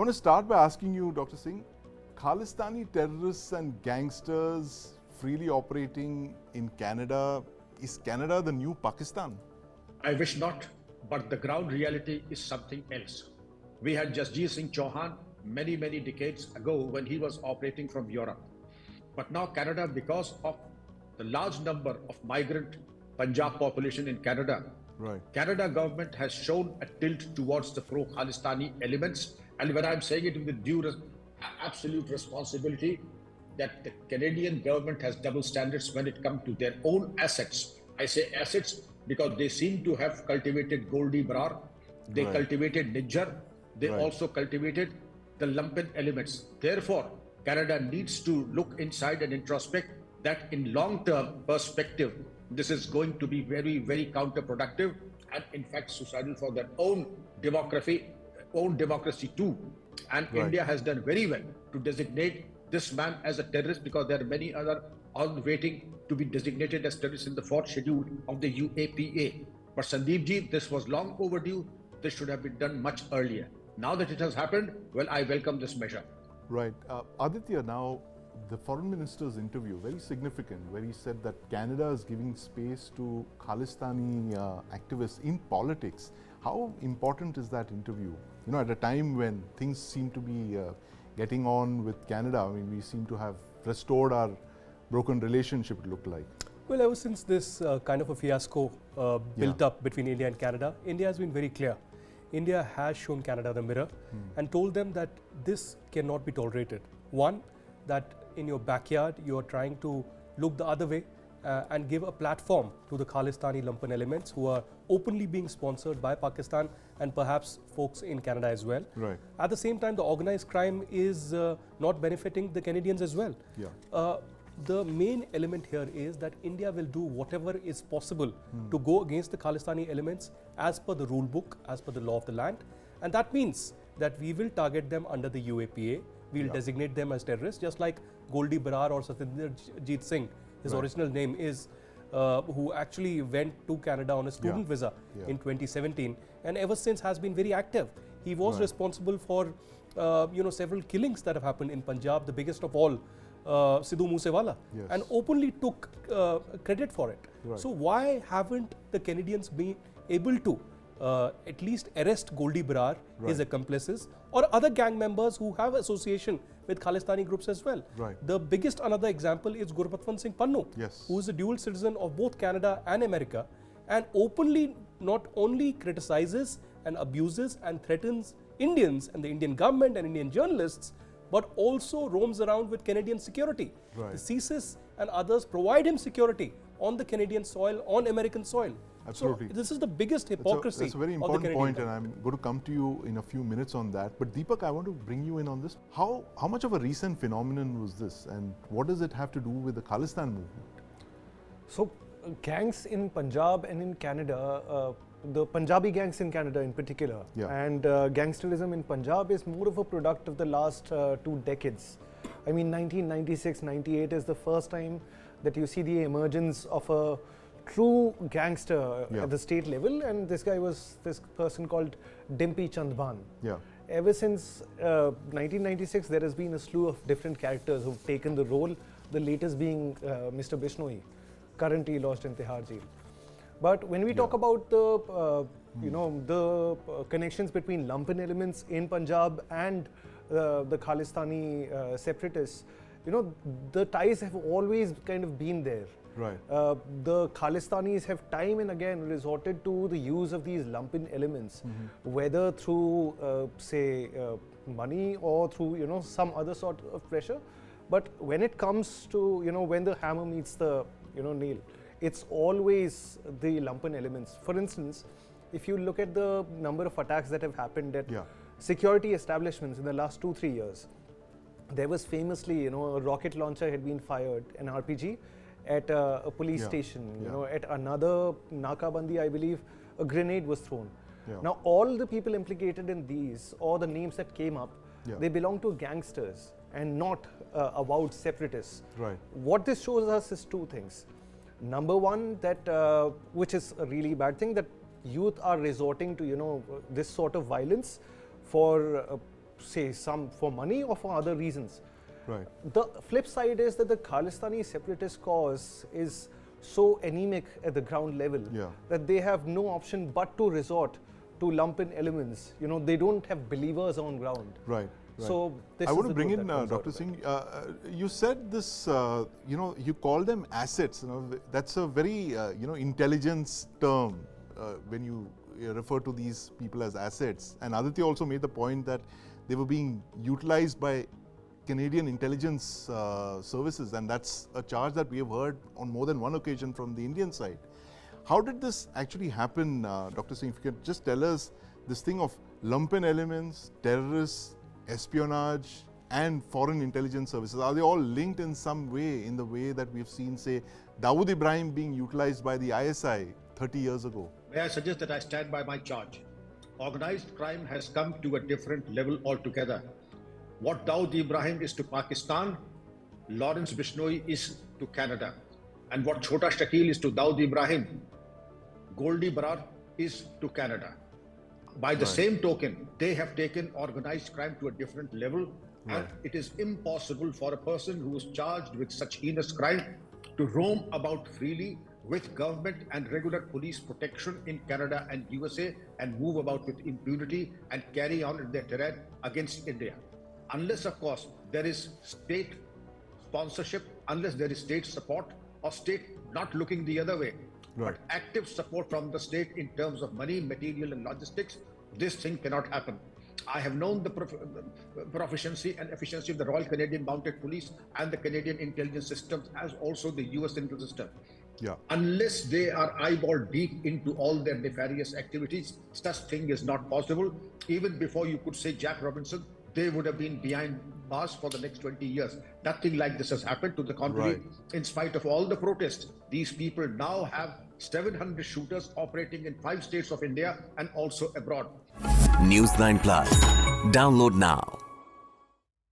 want to start by asking you, Dr. Singh, Khalistani terrorists and gangsters freely operating in Canada, is Canada the new Pakistan? I wish not, but the ground reality is something else. We had Jasjit Singh Chauhan many decades ago when he was operating from Europe. But now Canada, because of the large number of migrant Punjab population in Canada, Canada government has shown a tilt towards the pro-Khalistani elements. And when I'm saying it with due absolute responsibility, that the Canadian government has double standards when it comes to their own assets. I say assets because they seem to have cultivated Goldy, Brar, they cultivated Niger, they also cultivated the lumpen elements. Therefore, Canada needs to look inside and introspect that in long-term perspective, this is going to be very counterproductive and in fact suicidal for their own democracy too. And India has done very well to designate this man as a terrorist because there are many other on waiting to be designated as terrorists in the 4th schedule of the UAPA. But Sandeep ji, this was long overdue. This should have been done much earlier. Now that it has happened, well, I welcome this measure. Right. Aditya, now the foreign minister's interview, very significant, where he said that Canada is giving space to Khalistani activists in politics. How important is that interview? You know, at a time when things seem to be getting on with Canada, I mean, we seem to have restored our broken relationship, it looked like. Well, ever since this kind of a fiasco built up between India and Canada, India has been very clear. India has shown Canada the mirror and told them that this cannot be tolerated. One, that in your backyard you are trying to look the other way and give a platform to the Khalistani lumpen elements who are openly being sponsored by Pakistan and perhaps folks in Canada as well. Right. At the same time, the organized crime is not benefiting the Canadians as well. Yeah. The main element here is that India will do whatever is possible to go against the Khalistani elements as per the rule book, as per the law of the land. And that means that we will target them under the UAPA. We will designate them as terrorists, just like Goldy, Brar or Sandeep Singh, his original name is, who actually went to Canada on a student visa in 2017 and ever since has been very active. He was responsible for several killings that have happened in Punjab, the biggest of all, Sidhu Moosewala, and openly took credit for it. So why haven't the Canadians been able to at least arrest Goldy, Brar, his accomplices, or other gang members who have association with Khalistani groups as well? The biggest another example is Gurpatwant Singh Pannu, who is a dual citizen of both Canada and America, and openly not only criticizes and abuses and threatens Indians and the Indian government and Indian journalists, but also roams around with Canadian security. The CSIS and others provide him security on the Canadian soil, on American soil. Absolutely. So this is the biggest hypocrisy. That's a very important point, and I'm going to come to you in a few minutes on that. But Deepak, I want to bring you in on this. How much of a recent phenomenon was this, and what does it have to do with the Khalistan movement? So, gangs in Punjab and in Canada, the Punjabi gangs in Canada in particular, and gangsterism in Punjab is more of a product of the last 2 decades. I mean, 1996-98 is the first time that you see the emergence of a true gangster at the state level, and this guy was this person called Dimpy Chandban. Ever since 1996, there has been a slew of different characters who've taken the role, the latest being Mr. Bishnoi, currently lodged in Tihar jail. But when we talk about the, the connections between lumpen elements in Punjab and the Khalistani separatists, the ties have always kind of been there. The Khalistanis have time and again resorted to the use of these lumpen elements, whether through, say, money or through, some other sort of pressure. But when it comes to, when the hammer meets the, nail, it's always the lumpen elements. For instance, if you look at the number of attacks that have happened at security establishments in the last 2-3 years, there was famously, a rocket launcher had been fired, an RPG, at a police station. At another Nakabandi, I believe, a grenade was thrown. Now, all the people implicated in these, or the names that came up, they belong to gangsters and not avowed separatists. What this shows us is 2 things. Number one, that which is a really bad thing, that youth are resorting to this sort of violence for say some for money or for other reasons. Right. The flip side is that the Khalistani separatist cause is so anemic at the ground level that they have no option but to resort to lumpen elements. You know, they don't have believers on ground. Right. So this I is want to the bring truth in that comes out Dr. of it. Singh. You said this, you know, you call them assets. You know, that's a very, you know, intelligence term when you refer to these people as assets. And Aditya also made the point that they were being utilized by Canadian intelligence services, and that's a charge that we have heard on more than one occasion from the Indian side. How did this actually happen, Dr. Singh? If you could just tell us this thing of lumpen elements, terrorists, espionage, and foreign intelligence services, are they all linked in some way, in the way that we've seen, say, Dawood Ibrahim being utilized by the ISI 30 years ago? May I suggest that I stand by my charge? Organized crime has come to a different level altogether. What Dawood Ibrahim is to Pakistan, Lawrence Bishnoi is to Canada. And what Chota Shakil is to Dawood Ibrahim, Goldy Brar is to Canada. By the same token, they have taken organized crime to a different level. And it is impossible for a person who is charged with such heinous crime to roam about freely with government and regular police protection in Canada and USA and move about with impunity and carry on their terror against India. Unless, of course, there is state sponsorship, unless there is state support or state not looking the other way, but active support from the state in terms of money, material and logistics, this thing cannot happen. I have known the proficiency and efficiency of the Royal Canadian Mounted Police and the Canadian intelligence systems, as also the US intelligence system. Unless they are eyeball deep into all their nefarious activities, such thing is not possible. Even before you could say Jack Robinson, they would have been behind bars for the next 20 years. Nothing like this has happened. To the contrary, in spite of all the protests, these people now have 700 shooters operating in 5 states of India and also abroad. News 9 Plus. Download now.